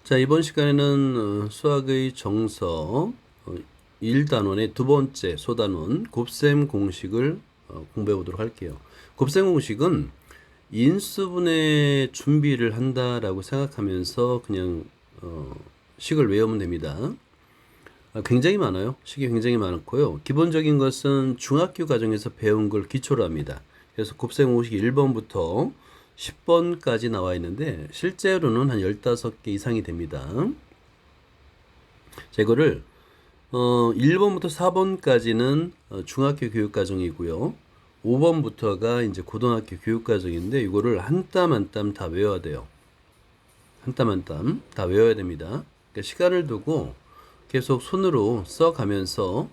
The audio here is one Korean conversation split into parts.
자, 이번 시간에는 수학의 정서 1단원의 두 번째 소단원 곱셈 공식을 공부해 보도록 할게요. 곱셈 공식은 인수분해 준비를 한다라고 생각하면서 그냥 식을 외우면 됩니다. 굉장히 많아요. 식이 굉장히 많고요. 기본적인 것은 중학교 과정에서 배운 걸 기초로 합니다. 그래서 곱셈 공식 1번부터 10번까지 나와 있는데 실제로는 한 15개 이상이 됩니다. 자, 이거를 1번부터 4번까지는 중학교 교육 과정이고요. 5번부터가 이제 고등학교 교육 과정인데 이거를 한 땀 한 땀 다 외워야 돼요. 한 땀 한 땀 다 외워야 됩니다. 그러니까 시간을 두고 계속 손으로 써가면서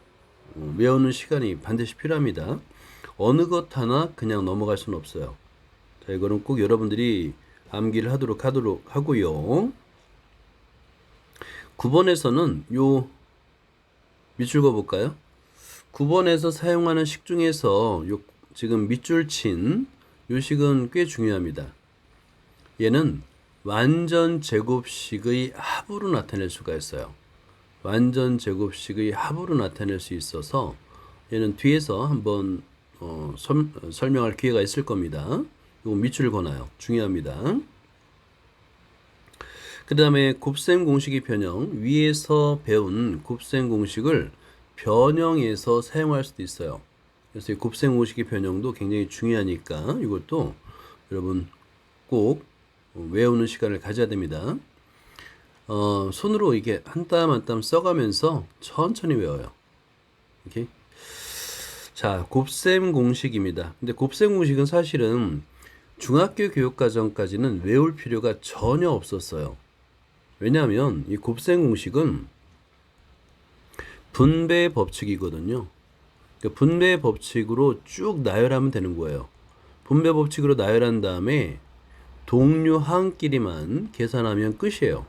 외우는 시간이 반드시 필요합니다. 어느 것 하나 그냥 넘어갈 수는 없어요. 자, 이거는 꼭 여러분들이 암기를 하도록 하고요. 9번에서는 요 밑줄 그어볼까요? 9번에서 사용하는 식 중에서 요 지금 밑줄 친 요 식은 꽤 중요합니다. 얘는 완전 제곱식의 합으로 나타낼 수가 있어요. 완전 제곱식의 합으로 나타낼 수 있어서 얘는 뒤에서 한번 설명할 기회가 있을 겁니다. 이거 밑줄 그어놔요. 중요합니다. 그 다음에 곱셈 공식의 변형, 위에서 배운 곱셈 공식을 변형해서 사용할 수도 있어요. 그래서 이 곱셈 공식의 변형도 굉장히 중요하니까 이것도 여러분 꼭 외우는 시간을 가져야 됩니다. 손으로 이게 한 땀 한 땀 써가면서 천천히 외워요. 이렇게. 자, 곱셈 공식입니다. 근데 곱셈 공식은 사실은 중학교 교육과정까지는 외울 필요가 전혀 없었어요. 왜냐하면 이 곱셈 공식은 분배 법칙이거든요. 그러니까 분배 법칙으로 쭉 나열하면 되는 거예요. 분배 법칙으로 나열한 다음에 동류항끼리만 계산하면 끝이에요.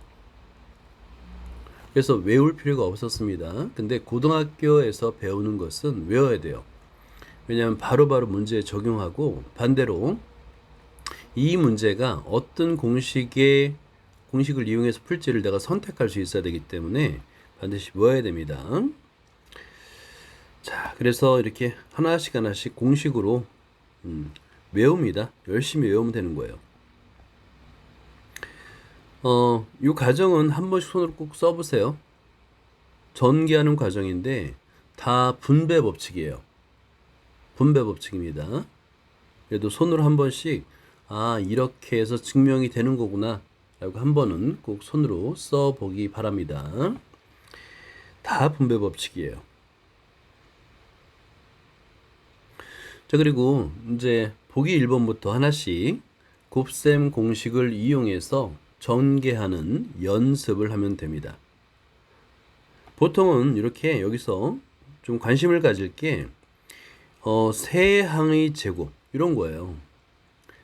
그래서 외울 필요가 없었습니다. 근데 고등학교에서 배우는 것은 외워야 돼요. 왜냐하면 바로바로 문제에 적용하고 반대로 이 문제가 어떤 공식을 이용해서 풀지를 내가 선택할 수 있어야 되기 때문에 반드시 외워야 됩니다. 자, 그래서 이렇게 하나씩 공식으로 외웁니다. 열심히 외우면 되는 거예요. 이 과정은 한 번씩 손으로 꼭 써보세요. 전개하는 과정인데 다 분배 법칙이에요. 분배 법칙입니다. 그래도 손으로 한 번씩 이렇게 해서 증명이 되는 거구나 라고 한 번은 꼭 손으로 써보기 바랍니다. 다 분배 법칙이에요. 자, 그리고 이제 보기 1번부터 하나씩 곱셈 공식을 이용해서 전개하는 연습을 하면 됩니다. 보통은 이렇게 여기서 좀 관심을 가질 게 세항의 제곱 이런 거예요.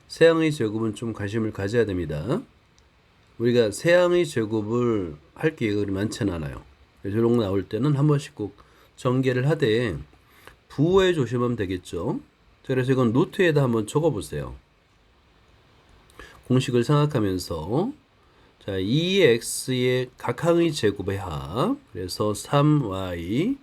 세항의 제곱은 좀 관심을 가져야 됩니다. 우리가 세항의 제곱을 할 기회가 많지는 않아요. 이런 거 나올 때는 한 번씩 꼭 전개를 하되 부호에 조심하면 되겠죠. 그래서 이건 노트에다 한번 적어보세요. 공식을 생각하면서 자, 2x의 각항의 제곱의 합 그래서 3y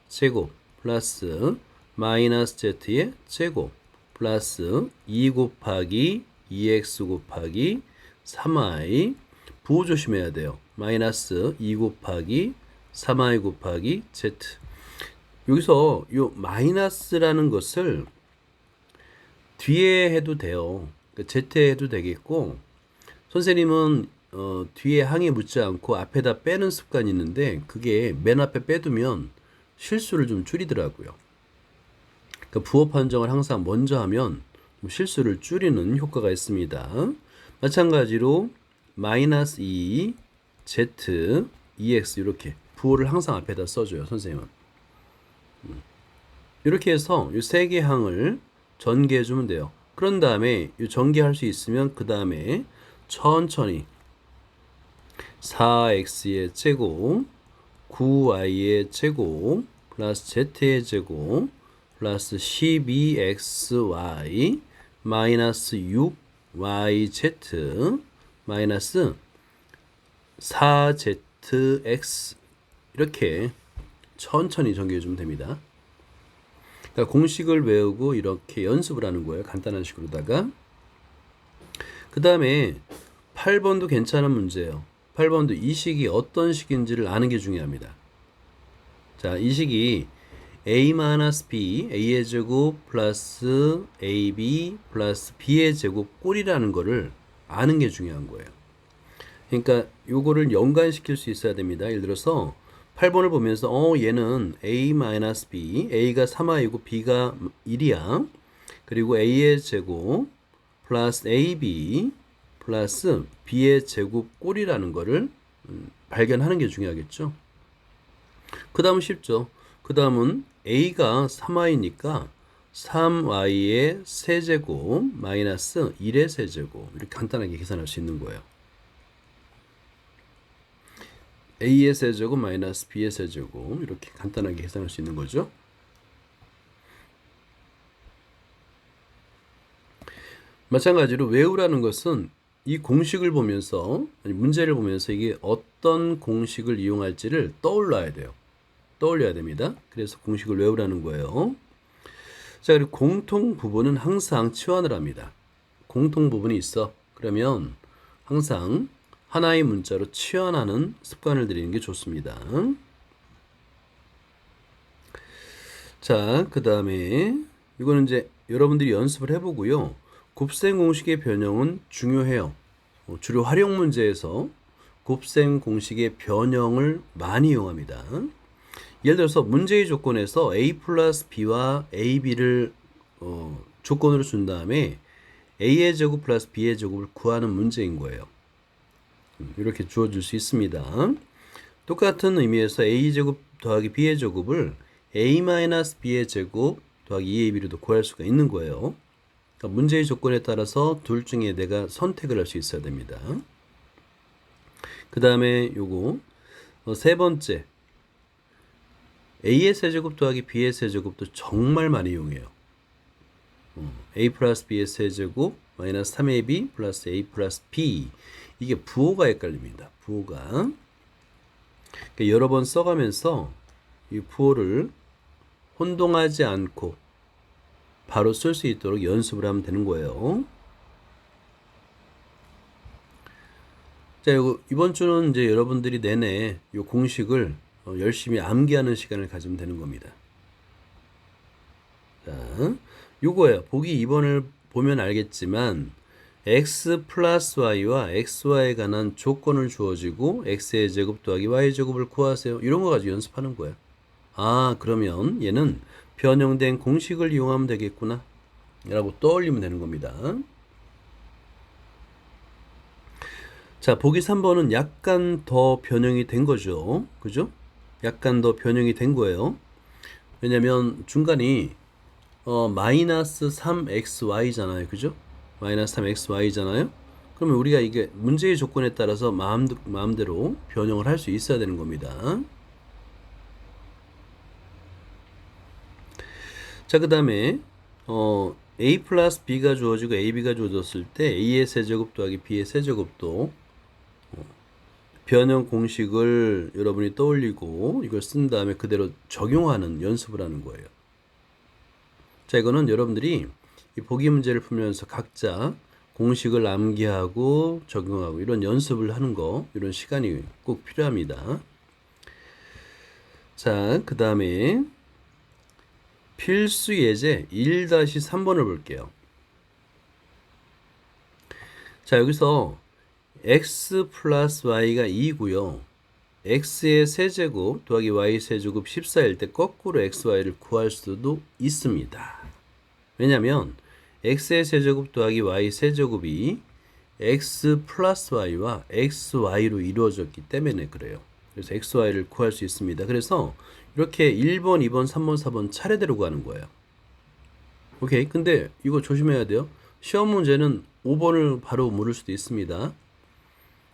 제곱 플러스 마이너스 z의 제곱 플러스 2 곱하기 2x 곱하기 3y 부호 조심해야 돼요. 마이너스 2 곱하기 3y 곱하기 z. 여기서 요 마이너스라는 것을 뒤에 해도 돼요. 그러니까 z에 해도 되겠고 선생님은 뒤에 항에 묻지 않고 앞에다 빼는 습관이 있는데 그게 맨 앞에 빼두면 실수를 좀 줄이더라고요. 그러니까 부호 판정을 항상 먼저 하면 실수를 줄이는 효과가 있습니다. 마찬가지로 마이너스 2, z, 2x 이렇게 부호를 항상 앞에다 써줘요. 선생님은. 이렇게 해서 이 세 개 항을 전개해 주면 돼요. 그런 다음에 이 전개할 수 있으면 그 다음에 천천히 4x의 제곱 9y의 제곱 플러스 z의 제곱 플러스 12xy 마이너스 6yz 마이너스 4zx 이렇게 천천히 정리해 주면 됩니다. 그러니까 공식을 외우고 이렇게 연습을 하는 거예요. 간단한 식으로다가. 그 다음에 8번도 괜찮은 문제예요. 8번도 이 식이 어떤 식인지를 아는 게 중요합니다. 자, 이 식이 a-b, a의 제곱 플러스 ab 플러스 b의 제곱 꼴이라는 거를 아는 게 중요한 거예요. 그러니까 요거를 연관시킬 수 있어야 됩니다. 예를 들어서 8번을 보면서 얘는 a-b, a가 3i고 b가 1이야. 그리고 a의 제곱 플러스 ab 플러스 b의 제곱 꼴이라는 거를 발견하는 게 중요하겠죠. 그 다음은 쉽죠. 그 다음은 a가 3i니까 3y의 세제곱 마이너스 1의 세제곱 이렇게 간단하게 계산할 수 있는 거예요. a의 세제곱 마이너스 b의 세제곱 이렇게 간단하게 계산할 수 있는 거죠. 마찬가지로 외우라는 것은 이 공식을 보면서 문제를 보면서 이게 어떤 공식을 이용할지를 떠올려야 돼요. 떠올려야 됩니다. 그래서 공식을 외우라는 거예요. 자, 그리고 공통 부분은 항상 치환을 합니다. 공통 부분이 있어. 그러면 항상 하나의 문자로 치환하는 습관을 들이는 게 좋습니다. 자, 그 다음에 이거는 이제 여러분들이 연습을 해보고요. 곱셈 공식의 변형은 중요해요. 주로 활용 문제에서 곱셈 공식의 변형을 많이 이용합니다. 예를 들어서 문제의 조건에서 a 플러스 b와 ab를 조건으로 준 다음에 a의 제곱 플러스 b의 제곱을 구하는 문제인 거예요. 이렇게 주어질 수 있습니다. 똑같은 의미에서 a제곱 더하기 b의 제곱을 a-b의 제곱 더하기 2ab로도 구할 수가 있는 거예요. 그러니까 문제의 조건에 따라서 둘 중에 내가 선택을 할 수 있어야 됩니다. 그 다음에 요거 세 번째 a의 세제곱 더하기 b의 세제곱도 정말 많이 이용해요. a 플러스 b의 세제곱 마이너스 3ab 플러스 a 플러스 b 이게 부호가 헷갈립니다. 부호가 그러니까 여러 번 써가면서 이 부호를 혼동하지 않고 바로 쓸 수 있도록 연습을 하면 되는 거예요. 자, 이번 주는 이제 여러분들이 내내 이 공식을 열심히 암기하는 시간을 가지면 되는 겁니다. 자, 요거예요. 보기 2번을 보면 알겠지만 x 플러스 y와 xy에 관한 조건을 주어지고 x의 제곱 더하기 y의 제곱을 구하세요. 이런 거 가지고 연습하는 거예요. 아, 그러면 얘는 변형된 공식을 이용하면 되겠구나 라고 떠올리면 되는 겁니다. 자, 보기 3번은 약간 더 변형이 된 거죠. 그죠? 약간 더 변형이 된 거예요. 왜냐면 중간이 마이너스 3xy잖아요. 그죠? 마이너스 3xy잖아요. 그러면 우리가 이게 문제의 조건에 따라서 마음대로 변형을 할 수 있어야 되는 겁니다. 자, 그 다음에 a 플러스 b가 주어지고 ab가 주어졌을 때 a의 세제곱 더하기 b의 세제곱도 변형 공식을 여러분이 떠올리고 이걸 쓴 다음에 그대로 적용하는 연습을 하는 거예요. 자, 이거는 여러분들이 이 보기 문제를 풀면서 각자 공식을 암기하고 적용하고 이런 연습을 하는 거, 이런 시간이 꼭 필요합니다. 자, 그 다음에 필수 예제 1-3번을 볼게요. 자, 여기서 x 플러스 y가 2고요. x의 세제곱 더하기 y 세제곱 14일 때 거꾸로 xy를 구할 수도 있습니다. 왜냐면 x의 세제곱 더하기 y 세제곱이 x 플러스 y와 xy로 이루어졌기 때문에 그래요. 그래서 xy를 구할 수 있습니다. 그래서 이렇게 1번, 2번, 3번, 4번 차례대로 가는 거예요. 오케이. 근데 이거 조심해야 돼요. 시험 문제는 5번을 바로 물을 수도 있습니다.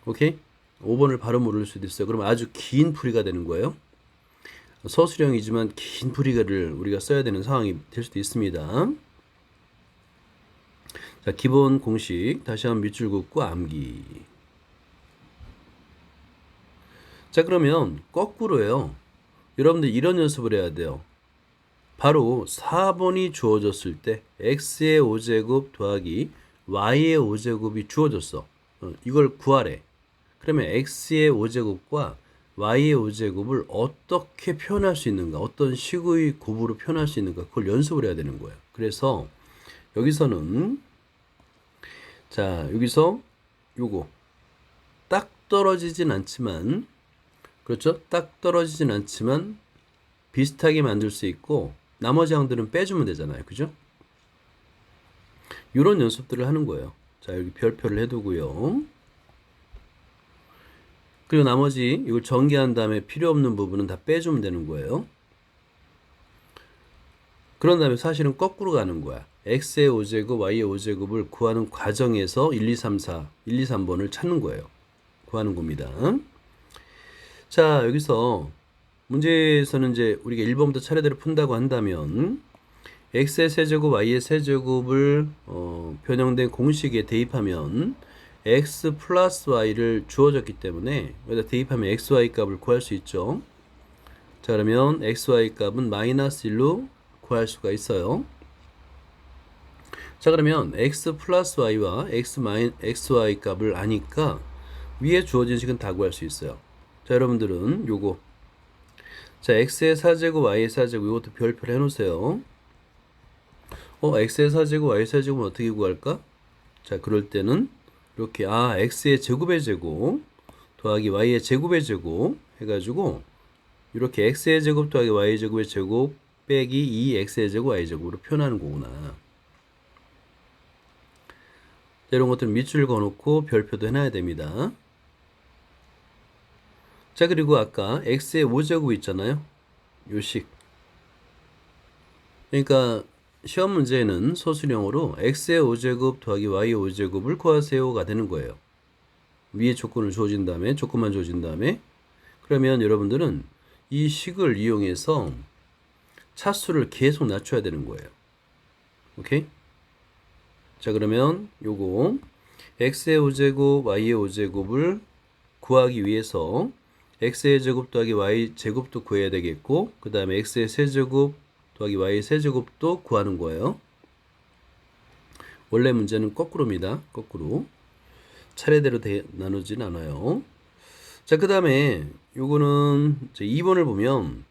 오케이? 5번을 바로 물을 수도 있어요. 그럼 아주 긴 풀이가 되는 거예요. 서술형이지만 긴 풀이를 우리가 써야 되는 상황이 될 수도 있습니다. 자, 기본 공식 다시 한번 밑줄 긋고 암기. 자, 그러면 거꾸로요. 여러분들 이런 연습을 해야 돼요. 바로 4번이 주어졌을 때 x의 5제곱 더하기 y의 5제곱이 주어졌어. 이걸 구하래. 그러면 x의 5제곱과 y의 5제곱을 어떻게 표현할 수 있는가, 어떤 식의 곱으로 표현할 수 있는가, 그걸 연습을 해야 되는 거예요. 그래서 여기서는 자, 여기서 요거 딱 떨어지진 않지만, 그렇죠? 딱 떨어지진 않지만 비슷하게 만들 수 있고 나머지 항들은 빼주면 되잖아요. 그죠? 이런 연습들을 하는 거예요. 자, 여기 별표를 해두고요. 그리고 나머지 이걸 전개한 다음에 필요 없는 부분은 다 빼주면 되는 거예요. 그런 다음에 사실은 거꾸로 가는 거야. x의 5제곱, y의 5제곱을 구하는 과정에서 1, 2, 3, 4, 1, 2, 3번을 찾는 거예요. 구하는 겁니다. 자, 여기서 문제에서는 이제 우리가 1번부터 차례대로 푼다고 한다면 x의 세제곱, y의 세제곱을 변형된 공식에 대입하면 x 플러스 y를 주어졌기 때문에 여기다 대입하면 xy 값을 구할 수 있죠. 자, 그러면 xy 값은 마이너스 1로 구할 수가 있어요. 자, 그러면 x 플러스 y와 xy 값을 아니까 위에 주어진 식은 다 구할 수 있어요. 자, 여러분들은 요거 자, x의 4제곱, y의 4제곱 이것도 별표를 해놓으세요. x의 4제곱, y의 4제곱은 어떻게 구할까? 자, 그럴 때는 이렇게 x의 제곱의 제곱 더하기 y의 제곱의 제곱 해가지고 이렇게 x의 제곱 더하기 y의 제곱의 제곱 빼기 2x의 제곱 y의 제곱으로 표현하는 거구나. 자, 이런 것들은 밑줄 그어놓고 별표도 해놔야 됩니다. 자, 그리고 아까 x의 5제곱 있잖아요. 요식. 그러니까 시험 문제에는 소수령으로 x의 5제곱 더하기 y의 5제곱을 구하세요가 되는 거예요. 위에 조건을 주어진 다음에, 조건만 주어진 다음에, 그러면 여러분들은 이 식을 이용해서 차수를 계속 낮춰야 되는 거예요. 오케이? 자, 그러면 요거 x의 5제곱, y의 5제곱을 구하기 위해서 x의 제곱 더하기 y 제곱도 구해야 되겠고, 그 다음에 x의 세제곱 더하기 y의 세제곱도 구하는 거예요. 원래 문제는 거꾸로입니다. 거꾸로. 차례대로 나누진 않아요. 자, 그 다음에 요거는 2번을 보면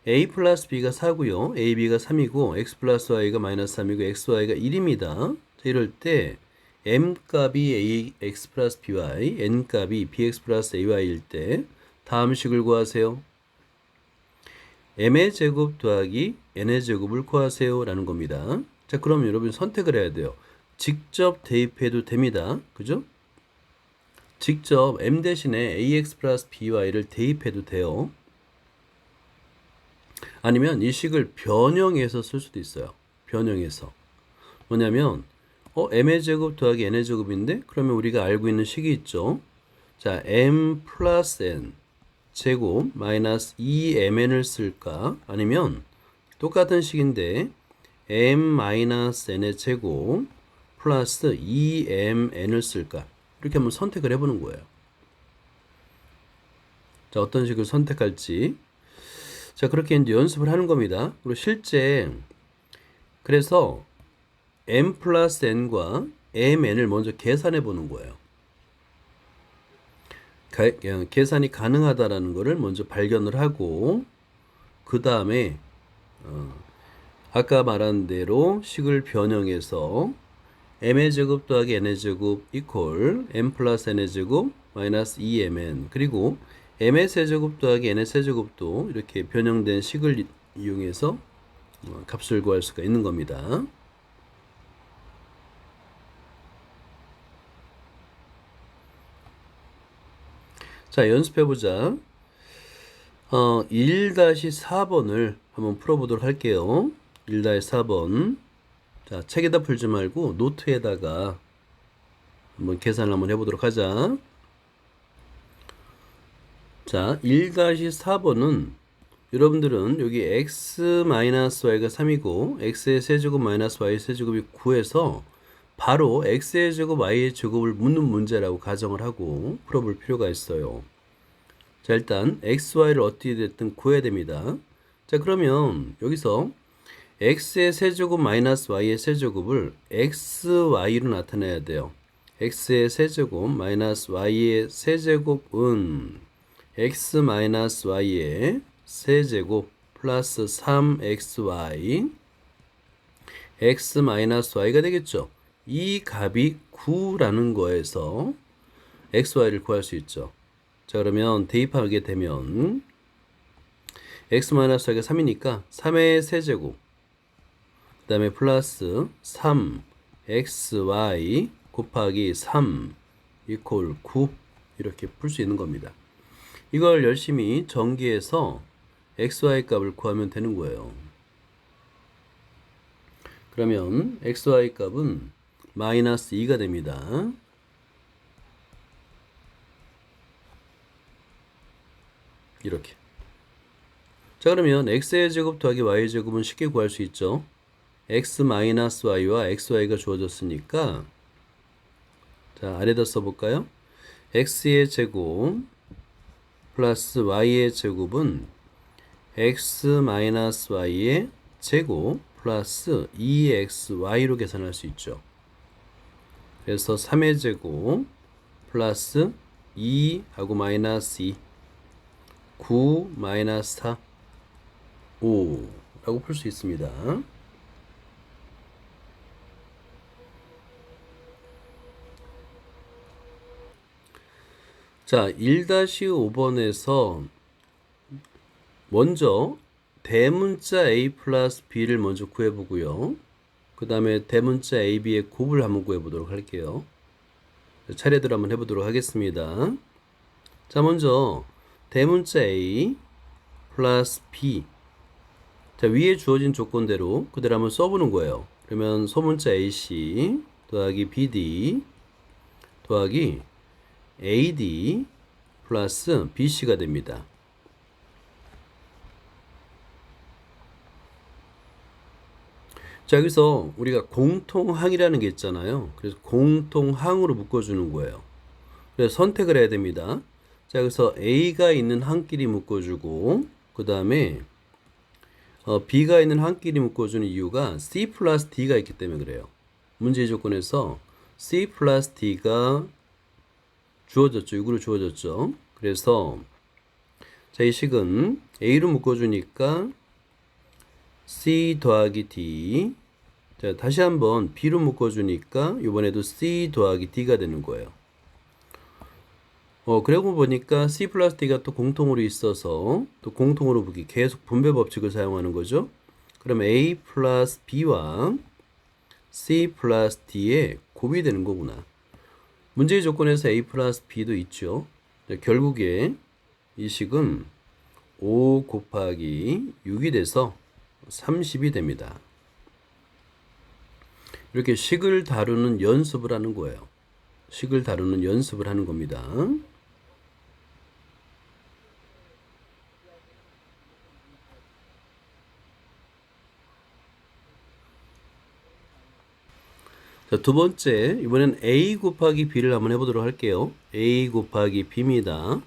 a 플러스 b가 4고요. a, b가 3이고 x 플러스 y가 마이너스 3이고 x, y가 1입니다. 자, 이럴 때 m 값이 a, x 플러스 by, n 값이 bx 플러스 ay일 때 다음 식을 구하세요. m의 제곱 더하기 n의 제곱을 구하세요 라는 겁니다. 자, 그럼 여러분 선택을 해야 돼요. 직접 대입해도 됩니다. 그죠? 직접 m 대신에 ax 플러스 by를 대입해도 돼요. 아니면 이 식을 변형해서 쓸 수도 있어요. 변형해서. 뭐냐면 m의 제곱 더하기 n의 제곱인데 그러면 우리가 알고 있는 식이 있죠. 자, m 플러스 n 제곱 마이너스 2mn을 쓸까? 아니면 똑같은 식인데 m 마이너스 n의 제곱 플러스 2mn을 쓸까? 이렇게 한번 선택을 해보는 거예요. 자, 어떤 식을 선택할지. 자, 그렇게 이제 연습을 하는 겁니다. 그리고 실제 그래서 m 플러스 n과 mn을 먼저 계산해 보는 거예요. 계산이 가능하다라는 것을 먼저 발견을 하고 그 다음에 아까 말한 대로 식을 변형해서 m의 제곱 더하기 n의 제곱 이퀄 m 플러스 n의 제곱 마이너스 2mn 그리고 m의 세제곱 더하기 n의 세제곱도 이렇게 변형된 식을 이용해서 값을 구할 수가 있는 겁니다. 자, 연습해보자. 1-4번을 한번 풀어보도록 할게요. 1-4번. 자, 책에다 풀지 말고 노트에다가 한번 계산을 한번 해보도록 하자. 자, 1-4번은 여러분들은 여기 x-y가 3이고 x의 세제곱 마이너스 y의 세제곱이 9에서 바로 x의 제곱 y의 제곱을 묻는 문제라고 가정을 하고 풀어볼 필요가 있어요. 자, 일단 xy를 어떻게 됐든 구해야 됩니다. 자, 그러면 여기서 x의 세제곱 마이너스 y의 세제곱을 xy로 나타내야 돼요. x의 세제곱 마이너스 y의 세제곱은 x 마이너스 y의 세제곱 플러스 3xy x 마이너스 y가 되겠죠. 이 값이 9라는 거에서 xy를 구할 수 있죠. 자, 그러면 대입하게 되면 x 마이너스 y가 3이니까 3의 세제곱 그 다음에 플러스 3xy 곱하기 3 이퀄 9 이렇게 풀 수 있는 겁니다. 이걸 열심히 전기해서 xy 값을 구하면 되는 거예요. 그러면 xy 값은 마이너스 2가 됩니다. 이렇게. 자, 그러면 x의 제곱 더하기 y의 제곱은 쉽게 구할 수 있죠. x 마이너스 y와 xy가 주어졌으니까 자, 아래다 써볼까요? x의 제곱 플러스 y의 제곱은 x 마이너스 y의 제곱 플러스 2xy로 계산할 수 있죠. 그래서 3의 제곱 플러스 2하고 마이너스 2 9 마이너스 4 5 라고 풀 수 있습니다. 자, 1-5번에서 먼저 대문자 a 플러스 b를 먼저 구해보고요. 그 다음에 대문자 ab의 곱을 한번 구해보도록 할게요. 차례대로 한번 해보도록 하겠습니다. 자, 먼저 대문자 a 플러스 b. 자, 위에 주어진 조건대로 그대로 한번 써보는 거예요. 그러면 소문자 ac 더하기 bd 더하기 AD 플러스 BC가 됩니다. 자, 여기서 우리가 공통항이라는 게 있잖아요. 그래서 공통항으로 묶어주는 거예요. 그래서 선택을 해야 됩니다. 자, 여기서 A가 있는 항끼리 묶어주고 그 다음에 B가 있는 항끼리 묶어주는 이유가 C 플러스 D가 있기 때문에 그래요. 문제 조건에서 C 플러스 D가 주어졌죠. 6으로 주어졌죠. 그래서 자, 이 식은 A로 묶어주니까 C 더하기 D. 자, 다시 한번 B로 묶어주니까 이번에도 C 더하기 D가 되는 거예요. 그러고 보니까 C 플러스 D가 또 공통으로 있어서 또 공통으로 묶기 계속 분배 법칙을 사용하는 거죠. 그럼 A 플러스 B와 C 플러스 D의 곱이 되는 거구나. 문제의 조건에서 a 플러스 b도 있죠. 결국에 이 식은 5 곱하기 6이 돼서 30이 됩니다. 이렇게 식을 다루는 연습을 하는 거예요. 식을 다루는 연습을 하는 겁니다. 자, 두 번째, 이번엔 a 곱하기 b를 한번 해보도록 할게요. a 곱하기 b입니다.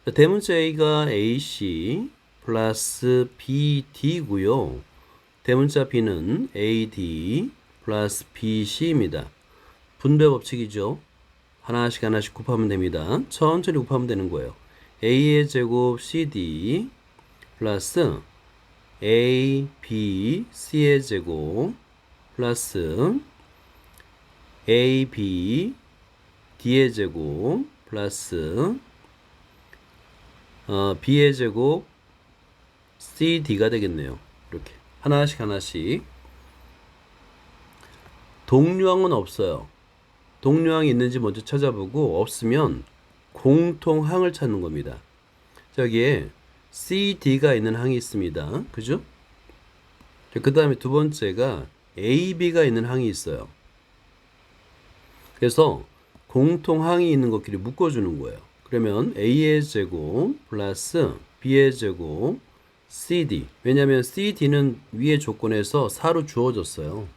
자, 대문자 a가 ac 플러스 bd고요. 대문자 b는 ad 플러스 bc입니다. 분배 법칙이죠. 하나씩 하나씩 곱하면 됩니다. 천천히 곱하면 되는 거예요. a의 제곱 cd 플러스 a, b, c의 제곱 플러스 a, b, d의 제곱 플러스 b의 제곱 c, d가 되겠네요. 이렇게 하나씩 하나씩. 동류항은 없어요. 동류항이 있는지 먼저 찾아보고 없으면 공통항을 찾는 겁니다. 저기에 c, d가 있는 항이 있습니다. 그죠? 그 다음에 두 번째가 a, b가 있는 항이 있어요. 그래서 공통항이 있는 것끼리 묶어주는 거예요. 그러면 a의 제곱 플러스 b의 제곱 cd. 왜냐하면 cd는 위의 조건에서 4로 주어졌어요.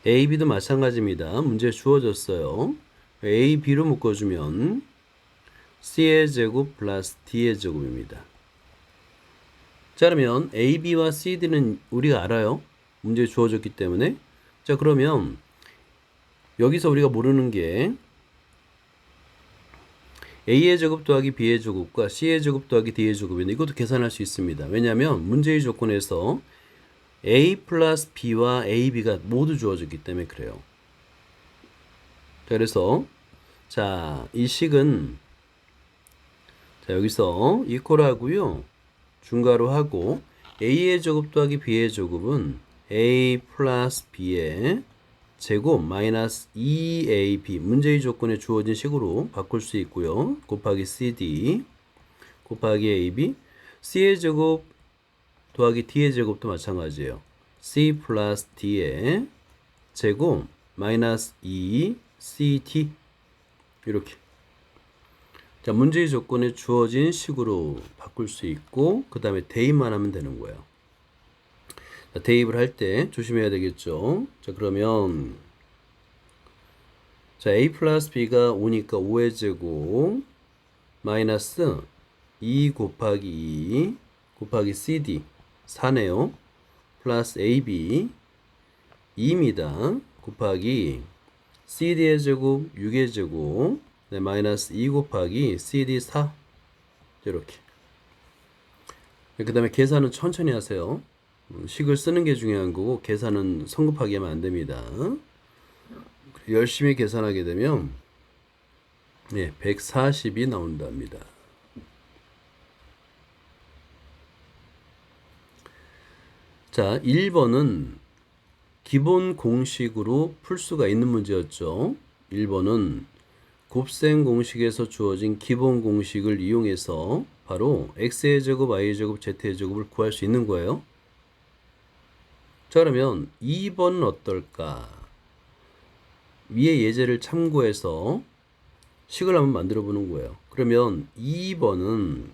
a, b도 마찬가지입니다. 문제에 주어졌어요. a, b로 묶어주면 C의 제곱 플러스 D의 제곱입니다. 자, 그러면 A, B와 C, D는 우리가 알아요. 문제에 주어졌기 때문에. 자, 그러면 여기서 우리가 모르는 게 A의 제곱 더하기 B의 제곱과 C의 제곱 더하기 D의 제곱인데 이것도 계산할 수 있습니다. 왜냐하면 문제의 조건에서 A 플러스 B와 A, B가 모두 주어졌기 때문에 그래요. 자, 그래서 자, 이 식은 자, 여기서 이퀄 하고요. 중괄호 하고 A의 제곱 더하기 B의 제곱은 A 플러스 B의 제곱 마이너스 2AB 문제의 조건에 주어진 식으로 바꿀 수 있고요. 곱하기 CD 곱하기 AB C의 제곱 더하기 D의 제곱도 마찬가지예요. C 플러스 D의 제곱 마이너스 2CD 이렇게 자, 문제의 조건에 주어진 식으로 바꿀 수 있고 그 다음에 대입만 하면 되는 거예요. 자, 대입을 할 때 조심해야 되겠죠. 자, 그러면 자, A 플러스 B가 5니까 5의 제곱 마이너스 2 곱하기 2 곱하기 CD 4네요. 플러스 AB 2입니다. 곱하기 CD의 제곱 6의 제곱 네, 마이너스 2 곱하기 CD 4 이렇게 그 다음에 계산은 천천히 하세요. 식을 쓰는 게 중요한 거고 계산은 성급하게 하면 안 됩니다. 열심히 계산하게 되면 네, 140이 나온답니다. 자, 1번은 기본 공식으로 풀 수가 있는 문제였죠. 1번은 곱셈 공식에서 주어진 기본 공식을 이용해서 바로 x의 제곱, y의 제곱, z의 제곱을 구할 수 있는 거예요. 자, 그러면 2번은 어떨까? 위의 예제를 참고해서 식을 한번 만들어 보는 거예요. 그러면 2번은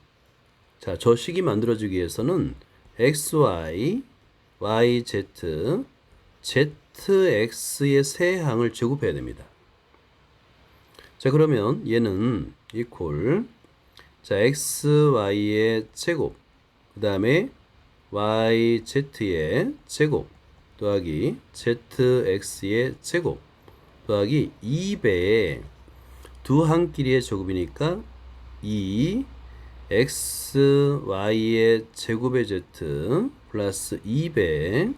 자, 저 식이 만들어지기 위해서는 xy, yz, zx의 세 항을 제곱해야 됩니다. 자, 그러면 얘는 이퀄 자, xy의 제곱 그 다음에 yz의 제곱 더하기 zx의 제곱 더하기 2배의 두 항끼리의 제곱이니까 2 xy의 제곱의 z 플러스 2배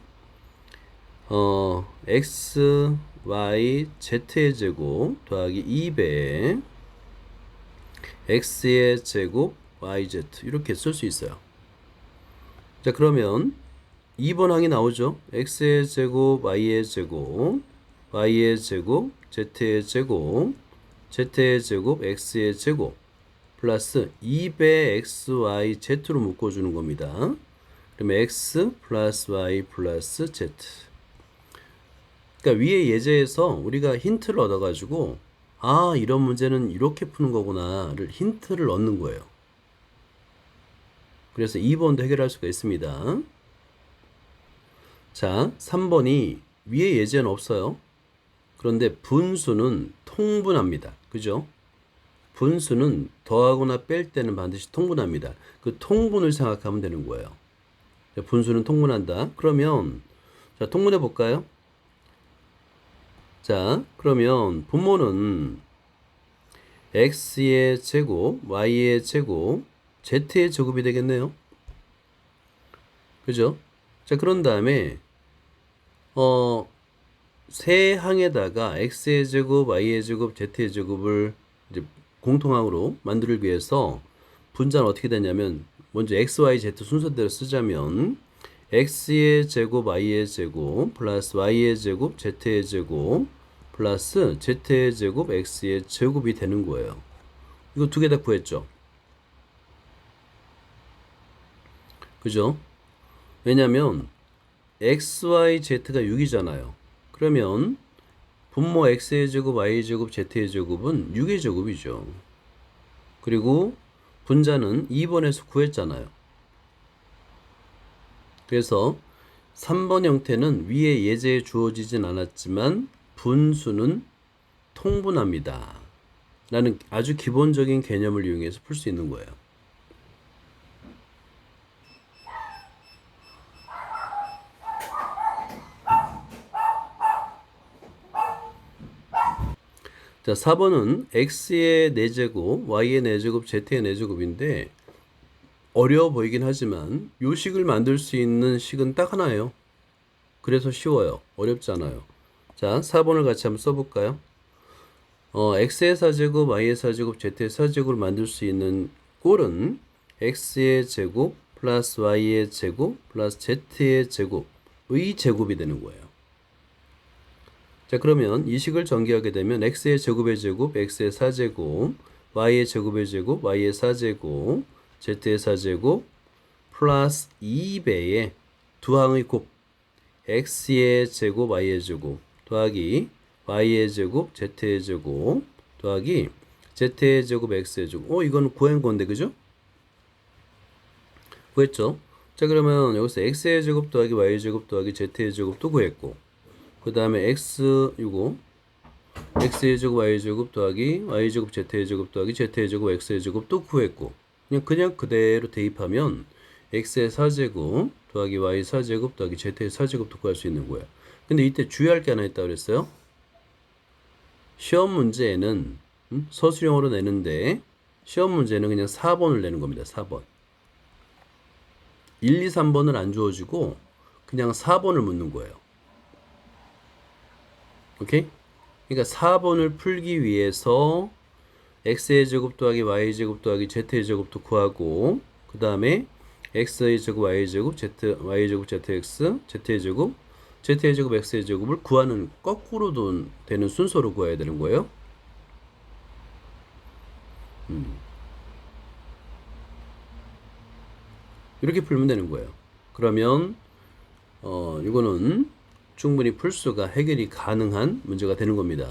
x y z의 제곱 더하기 2배 x의 제곱 yz 이렇게 쓸 수 있어요. 자, 그러면 2번 항이 나오죠. x의 제곱 y의 제곱 y의 제곱 z의 제곱 z의 제곱 x의 제곱 플러스 2배 xyz로 묶어주는 겁니다. 그러면 x 플러스 y 플러스 z 그러니까 위에 예제에서 우리가 힌트를 얻어가지고 아, 이런 문제는 이렇게 푸는 거구나를 힌트를 얻는 거예요. 그래서 2번도 해결할 수가 있습니다. 자, 3번이 위에 예제는 없어요. 그런데 분수는 통분합니다. 그죠? 분수는 더하거나 뺄 때는 반드시 통분합니다. 그 통분을 생각하면 되는 거예요. 자, 분수는 통분한다. 그러면 자, 통분해 볼까요? 자, 그러면 분모는 x의 제곱, y의 제곱, z의 제곱이 되겠네요. 그죠? 자, 그런 다음에 세 항에다가 x의 제곱, y의 제곱, z의 제곱을 이제 공통항으로 만들기 위해서 분자는 어떻게 되냐면 먼저 x, y, z 순서대로 쓰자면 x의 제곱, y의 제곱 플러스 y의 제곱, z의 제곱 플러스 z의 제곱, x의 제곱이 되는 거예요. 이거 두 개 다 구했죠. 그죠? 왜냐면 x, y, z가 6이잖아요. 그러면 분모 x의 제곱, y의 제곱, z의 제곱은 6의 제곱이죠. 그리고 분자는 2번에서 구했잖아요. 그래서 3번 형태는 위에 예제에 주어지진 않았지만 분수는 통분합니다. 라는 아주 기본적인 개념을 이용해서 풀 수 있는 거예요. 자, 4번은 x의 4제곱, y의 4제곱, z의 4제곱인데 어려워 보이긴 하지만 요 식을 만들 수 있는 식은 딱 하나예요. 그래서 쉬워요. 어렵지 않아요. 자, 4번을 같이 한번 써볼까요? x의 4제곱, y의 4제곱, z의 4제곱을 만들 수 있는 꼴은 x의 제곱 플러스 y의 제곱 플러스 z의 제곱의 제곱이 되는 거예요. 자, 그러면 이 식을 전개하게 되면 x의 제곱의 제곱, x의 4제곱, y의 제곱의 제곱, y의 4제곱, z의 4제곱 플러스 2배의 두 항의 곱 x의 제곱, y의 제곱 더하기 y의 제곱, z의 제곱 더하기 z의 제곱, x의 제곱. 이건 구한 건데, 그죠? 구했죠? 자, 그러면 여기서 x의 제곱 더하기 y의 제곱 더하기 z의 제곱도 구했고, 그 다음에 이거 x의 제곱, y의 제곱 더하기 y의 제곱, z의 제곱 더하기 z의 제곱, x의 제곱도 구했고, 그냥 그대로 대입하면 x의 4제곱 더하기 y 4제곱 더하기 z의 4제곱도 구할 수 있는 거예요. 근데 이때 주의할 게 하나 있다고 그랬어요. 시험 문제에는 서술형으로 내는데 시험 문제는 그냥 4번을 내는 겁니다. 4번. 1, 2, 3번을 안 주어지고 그냥 4번을 묻는 거예요. 오케이? 그러니까 4번을 풀기 위해서 x의 제곱 더하기 y의 제곱 더하기 z의 제곱도 구하고, 그 다음에 x의 제곱 y의 제곱 y의 제곱 zx z의 제곱 z의 제곱 x의 제곱을 구하는 거꾸로 되는 순서로 구해야 되는 거예요. 이렇게 풀면 되는 거예요. 그러면 이거는 충분히 풀 수가 해결이 가능한 문제가 되는 겁니다.